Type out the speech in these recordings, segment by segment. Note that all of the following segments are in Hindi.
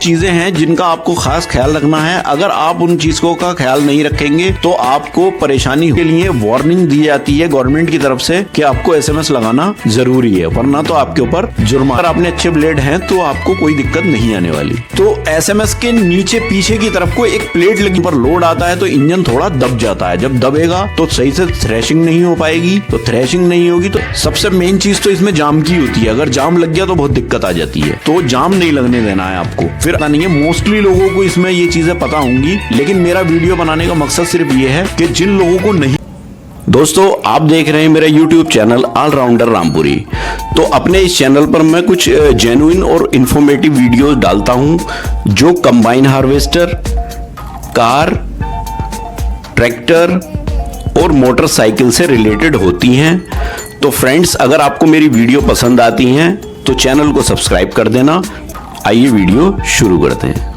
चीजें हैं जिनका आपको खास ख्याल रखना है। अगर आप उन चीजों का ख्याल नहीं रखेंगे तो आपको परेशानी के लिए वार्निंग दी जाती है गवर्नमेंट की तरफ से कि आपको एसएमएस लगाना जरूरी है, वरना तो आपके ऊपर जुर्माना। अगर आपने अच्छे ब्लेड हैं तो आपको कोई दिक्कत नहीं आने वाली। तो एसएमएस के नीचे पीछे की तरफ को एक प्लेट लगी, पर लोड आता है तो इंजन थोड़ा दब जाता है। जब दबेगा तो सही से थ्रेशिंग नहीं हो पाएगी, तो थ्रेशिंग नहीं होगी तो सबसे मेन चीज तो इसमें जाम की होती है। अगर जाम लग गया तो बहुत दिक्कत आ जाती है, तो जाम नहीं लगने देना है आपको। फिर पता नहीं है, मोस्टली लोगों को इसमें ये चीजें पता होंगी, लेकिन मेरा वीडियो बनाने का मकसद सिर्फ ये है कि जिन लोगों को नहीं। दोस्तों, आप देख रहे हैं मेरा YouTube चैनल ऑलराउंडर रामपुरी। तो अपने इस चैनल पर मैं कुछ जेन्युइन और इंफॉर्मेटिव वीडियोस डालता हूं जो कंबाइन हार्वेस्टर, कार, ट्रैक्टर और मोटरसाइकिल से रिलेटेड होती हैं। तो फ्रेंड्स, अगर आपको मेरी वीडियो पसंद आती हैं तो चैनल को सब्सक्राइब कर देना। आइए वीडियो शुरू करते हैं।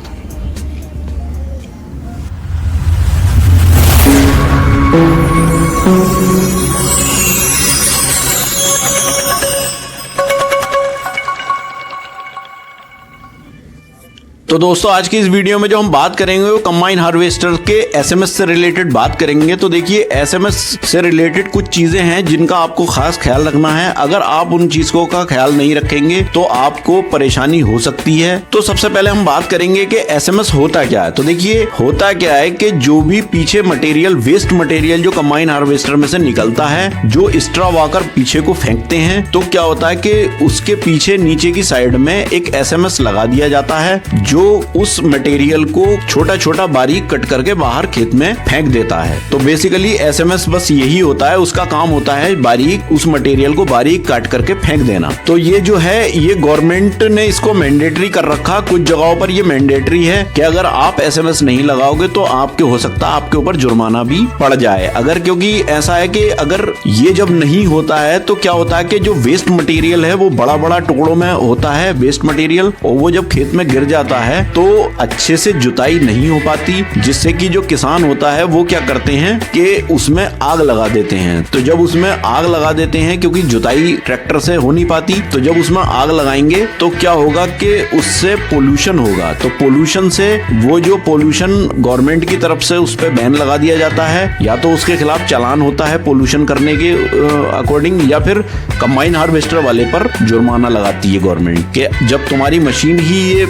तो दोस्तों, आज की इस वीडियो में जो हम बात करेंगे वो कंबाइन हार्वेस्टर के एसएमएस से रिलेटेड बात करेंगे। तो देखिए, एसएमएस से रिलेटेड कुछ चीजें हैं जिनका आपको खास ख्याल रखना है। अगर आप उन चीजों का ख्याल नहीं रखेंगे तो आपको परेशानी हो सकती है। तो सबसे पहले हम बात करेंगे कि एसएमएस होता क्या है। तो देखिए, होता क्या है कि जो भी पीछे मटेरियल, वेस्ट मटेरियल जो कंबाइन हार्वेस्टर में से निकलता है, जो एक्स्ट्रा वाकर पीछे को फेंकते हैं, तो क्या होता है कि उसके पीछे नीचे की साइड में एक एसएमएस लगा दिया जाता है जो उस मटेरियल को छोटा छोटा बारीक कट करके बाहर खेत में फेंक देता है। तो बेसिकली एसएमएस बस यही होता है, उसका काम होता है बारीक उस मटेरियल को बारीक काट करके फेंक देना। तो ये जो है, ये गवर्नमेंट ने इसको मैंडेटरी कर रखा। कुछ जगहों पर ये मैंडेटरी है कि अगर आप एसएमएस नहीं लगाओगे तो आपके हो सकता है आपके ऊपर जुर्माना भी पड़ जाए। अगर, क्योंकि ऐसा है कि अगर ये जब नहीं होता है तो क्या होता है कि जो वेस्ट मटेरियल है वो बड़ा बड़ा टुकड़ों में होता है वेस्ट मटेरियल, और वो जब खेत में गिर जाता है तो अच्छे से जुताई नहीं हो पाती, जिससे कि जो किसान होता है वो क्या करते हैं कि उसमें आग लगा देते हैं। तो जब उसमें आग लगा देते हैं, क्योंकि जुताई ट्रैक्टर से हो नहीं पाती, तो जब उसमें आग लगाएंगे तो क्या होगा कि उससे पोल्यूशन होगा। तो पोल्यूशन से, वो जो पोल्यूशन गवर्नमेंट की तरफ से उस पर बैन लगा दिया जाता है, या तो उसके खिलाफ चालान होता है पोल्यूशन करने के अकॉर्डिंग, या फिर कंबाइन हार्वेस्टर वाले पर जुर्माना लगाती है गवर्नमेंट के जब तुम्हारी मशीन ही ये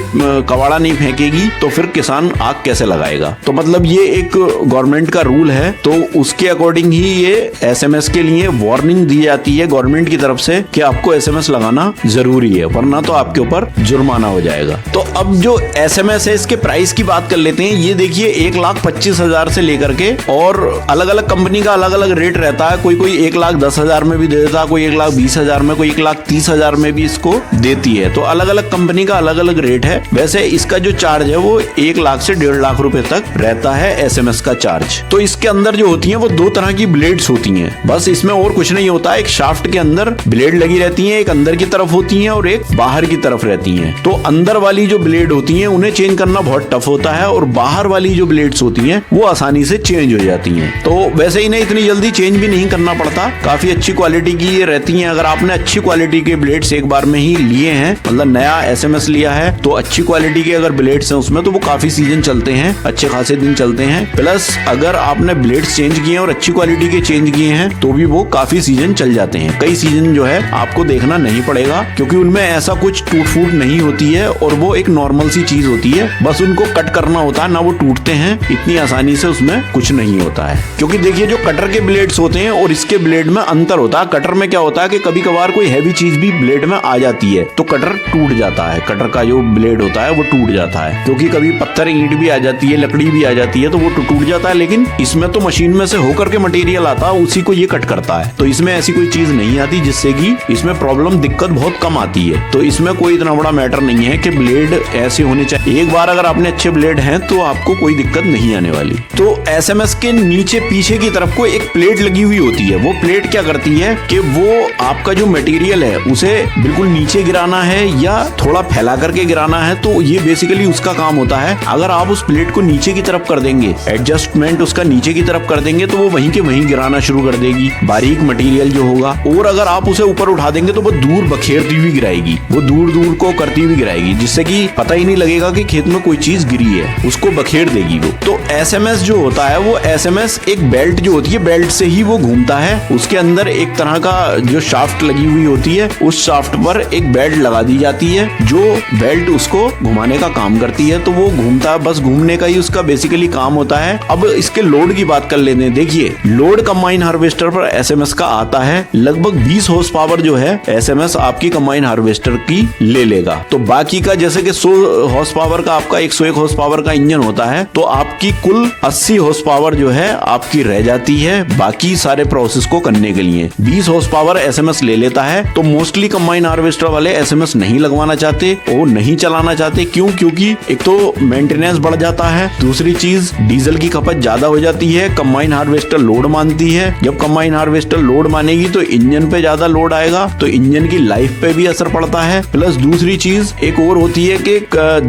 कबाड़ा नहीं फेंकेगी तो फिर किसान आग कैसे लगाएगा। तो मतलब ये एक गवर्नमेंट का रूल है, तो उसके अकॉर्डिंग ही ये एसएमएस के लिए वार्निंग दी जाती है गवर्नमेंट की तरफ से कि आपको एसएमएस लगाना जरूरी है, वरना तो आपके ऊपर जुर्माना हो जाएगा। तो अब जो एसएमएस है, इसके प्राइस की बात कर लेते हैं। ये देखिए, 1,25,000 से लेकर के, और अलग अलग कंपनी का अलग अलग रेट रहता है। कोई 1,10,000 में भी दे देता है, कोई 1,20,000 में, कोई 1,30,000 में भी इसको देती है। तो अलग अलग कंपनी का अलग अलग रेट है। वैसे इसका जो चार्ज है वो 1 लाख से 1.5 लाख रुपए तक रहता है एसएमएस का चार्ज। तो इसके अंदर जो होती हैं वो 2 तरह की ब्लेड्स होती हैं, बस इसमें और कुछ नहीं होता। एक शाफ्ट के अंदर ब्लेड लगी रहती है, एक अंदर की तरफ होती है और एक बाहर की तरफ रहती है। तो अंदर वाली जो ब्लेड होती हैं उन्हें चेंज करना बहुत टफ होता है, और बाहर वाली जो ब्लेड्स होती हैं वो आसानी से चेंज हो जाती हैं। तो वैसे ही नहीं, इतनी जल्दी चेंज भी नहीं करना पड़ता, काफी अच्छी क्वालिटी की ये रहती हैं। अगर आपने अच्छी क्वालिटी के ब्लेड्स एक बार में ही लिए हैं, मतलब नया एसएमएस लिया है, तो अच्छी क्वालिटी के अगर ब्लेड्स हैं उसमें, तो वो काफी सीजन चलते हैं, अच्छे खासे दिन चलते हैं। प्लस अगर आपने ब्लेड्स चेंज किए हैं और अच्छी क्वालिटी के चेंज किए हैं तो भी वो काफी सीजन चल जाते हैं। कई सीजन जो है आपको देखना नहीं पड़ेगा, क्योंकि उनमें ऐसा कुछ टूट फूट नहीं होती है, और वो एक नॉर्मल सी चीज होती है। बस उनको कट करना होता है, ना वो टूटते हैं इतनी आसानी से, उसमें कुछ नहीं होता है। क्योंकि देखिए, जो कटर के ब्लेड्स होते हैं और इसके ब्लेड में अंतर होता है। कटर में क्या होता है कि कभी कभार कोई हैवी चीज भी ब्लेड में आ जाती है तो कटर टूट जाता है, कटर का जो ब्लेड होता है वो टूट जाता है, क्योंकि कभी पत्थर, ईंट भी आ जाती है, लकड़ी भी आ जाती है, तो वो टूट जाता है। लेकिन इसमें तो मशीन में से होकर के मटेरियल आता है, उसी को ये कट करता है। तो इसमें ऐसी कोई चीज नहीं आती जिससे कि इसमें प्रॉब्लम, दिक्कत बहुत कम आती है। तो इसमें कोई इतना बड़ा मैटर नहीं है कि ब्लेड ऐसे होने चाहिए। एक बार अगर आपने अच्छे ब्लेड हैं तो आपको कोई दिक्कत नहीं आने वाली। तो एसएमएस के नीचे पीछे की तरफ को एक प्लेट लगी हुई होती है। वो प्लेट क्या करती है कि वो आपका जो मटेरियल है उसे बिल्कुल नीचे गिराना है या थोड़ा फैला करके गिराना है, तो ये ये बेसिकली उसका काम होता है। अगर आप उस प्लेट को नीचे की तरफ कर देंगे, एडजस्टमेंट उसका नीचे की तरफ कर देंगे, तो वो वहीं के वहीं गिराना शुरू कर देगी बारीक मटेरियल जो होगा। और अगर आप उसे ऊपर उठा देंगे तो वो दूर बखेरती हुई गिराएगी, वो दूर दूर को करती हुई गिराएगी, जिससे कि पता ही नहीं लगेगा कि खेत में कोई चीज गिरी है, उसको बखेर देगी वो। तो एसएमएस जो होता है, वो एसएमएस एक बेल्ट जो होती है, बेल्ट से ही वो घूमता है। उसके अंदर एक तरह का जो शाफ्ट लगी हुई होती है, उस शाफ्ट पर एक बेल्ट लगा दी जाती है, जो बेल्ट उसको घुमाने का काम करती है। तो वो घूमता है, बस घूमने का ही उसका बेसिकली काम होता है। अब इसके लोड की बात कर लेते हैं। देखिए, लोड कंबाइन हार्वेस्टर पर एसएमएस का आता है लगभग 20 हॉर्स पावर जो है एसएमएस आपकी कंबाइन हार्वेस्टर की ले लेगा। तो बाकी का जैसे कि 100 हॉर्स पावर का आपका 101 हॉर्स पावर का इंजन होता है, तो आपकी कुल 80 हॉर्स पावर जो है आपकी रह जाती है बाकी सारे प्रोसेस को करने के लिए। 20 हॉर्स पावर एसएमएस ले लेता है। तो मोस्टली कंबाइन हार्वेस्टर वाले एसएमएस नहीं लगवाना चाहते और नहीं चलाना चाहते। क्यों? क्योंकि एक तो मेंटेनेंस बढ़ जाता है, दूसरी चीज डीजल की खपत ज्यादा हो जाती है। कंबाइन हार्वेस्टर लोड मानती है, जब कंबाइन हार्वेस्टर लोड मानेगी तो इंजन पे ज्यादा लोड आएगा, तो इंजन की लाइफ पे भी असर पड़ता है। प्लस दूसरी चीज एक और होती है कि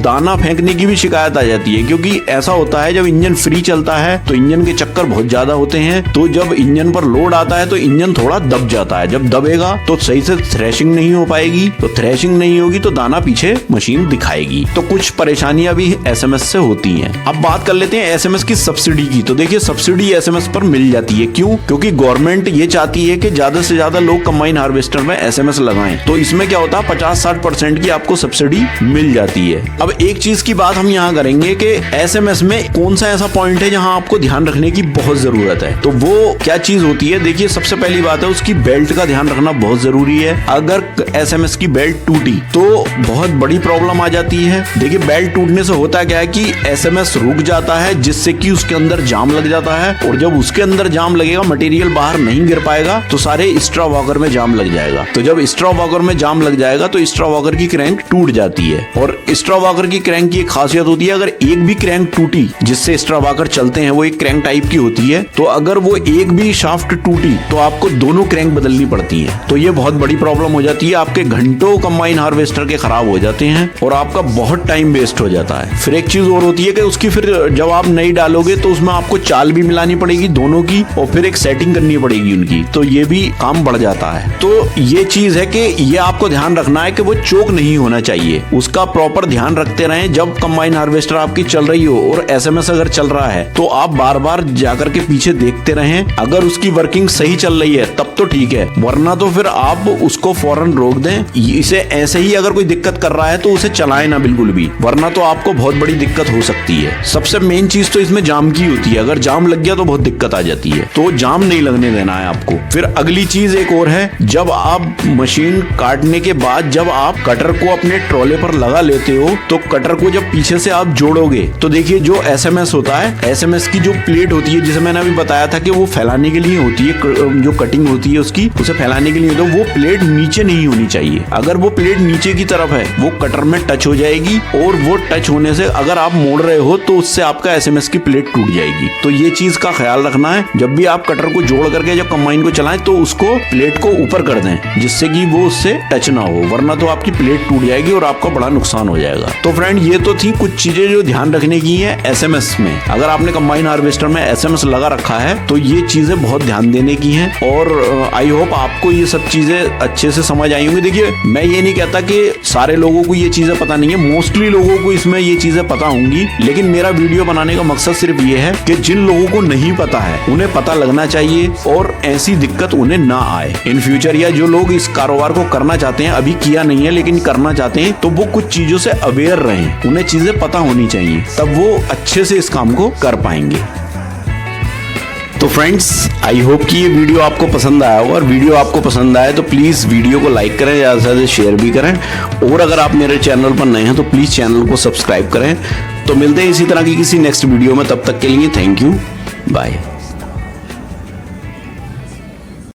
दाना फेंकने की भी शिकायत आ जाती है, क्योंकि ऐसा होता है जब इंजन फ्री चलता है तो इंजन के चक्कर बहुत ज्यादा होते हैं। तो जब इंजन पर लोड आता है तो इंजन थोड़ा दब जाता है, जब दबेगा तो सही से थ्रेशिंग नहीं हो पाएगी, तो थ्रेशिंग नहीं होगी तो दाना पीछे मशीन दिखाएगी। तो कुछ परेशानियां भी एसएमएस से होती हैं। अब बात कर लेते हैं एसएमएस की सब्सिडी की। तो देखिए, सब्सिडी एसएमएस पर मिल जाती है। क्यों? क्योंकि गवर्नमेंट ये चाहती है कि ज्यादा से ज्यादा लोग कंबाइन हार्वेस्टर में एसएमएस लगाएं। तो इसमें क्या होता है, 50-60% की आपको सब्सिडी मिल जाती है। अब एक चीज की बात हम यहाँ करेंगे कि एसएमएस में कौन सा ऐसा पॉइंट है जहां आपको ध्यान रखने की बहुत जरूरत है। तो वो क्या चीज होती है? देखिए, सबसे पहली बात है उसकी बेल्ट का ध्यान रखना बहुत जरूरी है। अगर एसएमएस की बेल्ट टूटी तो बहुत बड़ी प्रॉब्लम आ जाती है। देखिए, बेल्ट टूटने से होता क्या है कि एसएमएस रुक जाता है, जिससे कि उसके अंदर जाम लग जाता है, और जब उसके अंदर जाम लगेगा, मटेरियल बाहर नहीं गिर पाएगा, तो सारे स्ट्रा वॉकर में जाम लग जाएगा। तो जब स्ट्रा वॉकर में जाम लग जाएगा तो स्ट्रा वॉकर की क्रैंक टूट जाती है। और स्ट्रा वॉकर की क्रैंक की एक खासियत होती है, अगर एक भी क्रैंक टूटी, जिससे स्ट्रा वॉकर चलते हैं, वो एक क्रैंक टाइप की होती है, तो अगर वो एक भी शाफ्ट टूटी तो आपको दोनों क्रैंक बदलनी पड़ती है। तो ये बहुत बड़ी प्रॉब्लम हो जाती है। आपके घंटों कंबाइन हार्वेस्टर के खराब हो जाते हैं और आपका बहुत टाइम वेस्ट हो जाता है। फिर एक चीज और होती है कि उसकी फिर जब आप नई डालोगे तो उसमें आपको चाल भी मिलानी पड़ेगी दोनों की, और फिर एक सेटिंग करनी पड़ेगी उनकी, तो ये भी काम बढ़ जाता है। तो ये चीज है कि ये आपको ध्यान रखना है कि वो चोक नहीं होना चाहिए, उसका प्रॉपर ध्यान रखते रहें। जब कंबाइन हार्वेस्टर आपकी चल रही हो और एसएमएस अगर चल रहा है तो आप बार बार जाकर के पीछे देखते रहें। अगर उसकी वर्किंग सही चल रही है तब तो ठीक है, वरना तो फिर आप उसको फौरन रोक दें। इसे ऐसे ही अगर कोई दिक्कत कर रहा है तो उसे चलाएं ना बिल्कुल भी, वरना तो आपको बहुत बड़ी दिक्कत हो सकती है। सबसे मेन चीज तो इसमें जाम की होती है, अगर जाम लग गया तो बहुत दिक्कत आ जाती है, तो जाम नहीं लगने देना है आपको। फिर अगली चीज एक और है, जब आप मशीन काटने के बाद जब आप कटर को अपने ट्रॉले पर लगा लेते हो, तो कटर को जब पीछे से आप जोड़ोगे तो देखिए जो एसएमएस होता है, एसएमएस की जो प्लेट होती है, जिसे मैंने अभी बताया था कि वो फैलाने के लिए होती है, जो कटिंग होती है उसकी, उसे फैलाने के लिए होता है, वो प्लेट नीचे नहीं होनी चाहिए। अगर वो प्लेट नीचे की तरफ है वो कटर में टच हो जाएगी, और वो टच होने से अगर आप मोड़ रहे हो तो उससे आपका एसएमएस की प्लेट टूट जाएगी। तो ये चीज का ख्याल रखना है, जब भी आप कटर को जोड़ करके जब कंबाइन को चलाएं तो उसको प्लेट को ऊपर कर दें, जिससे कि वो उससे टच ना हो, वरना तो आपकी प्लेट टूट जाएगी और आपका बड़ा नुकसान हो जाएगा। तो फ्रेंड, ये तो थी कुछ चीजें जो ध्यान रखने की है एसएमएस में। अगर आपने कंबाइन हार्वेस्टर में एसएमएस लगा रखा है तो ये चीजें बहुत ध्यान देने की हैं, और आई होप आपको ये सब चीजें अच्छे से समझ आई होंगी। देखिए, मैं ये नहीं कहता कि सारे लोगों को ये चीजें पता नहीं है, मोस्टली लोगों को इसमें ये चीजें पता होंगी, लेकिन मेरा वीडियो बनाने का मकसद सिर्फ ये है कि जिन लोगों को नहीं पता है उन्हें पता लगना चाहिए और ऐसी दिक्कत उन्हें ना आए इन फ्यूचर। या जो लोग इस कारोबार को करना चाहते हैं, अभी किया नहीं है लेकिन करना चाहते हैं, तो वो कुछ चीजों से अवेयर रहें, उन्हें चीजें पता होनी चाहिए, तब वो अच्छे से इस काम को कर पाएंगे। तो फ्रेंड्स, आई होप कि ये वीडियो आपको पसंद आया होगा, और वीडियो आपको पसंद आए तो प्लीज़ वीडियो को लाइक करें, ज़्यादा से ज़्यादा शेयर भी करें, और अगर आप मेरे चैनल पर नए हैं तो प्लीज़ चैनल को सब्सक्राइब करें। तो मिलते हैं इसी तरह की किसी नेक्स्ट वीडियो में, तब तक के लिए थैंक यू, बाय।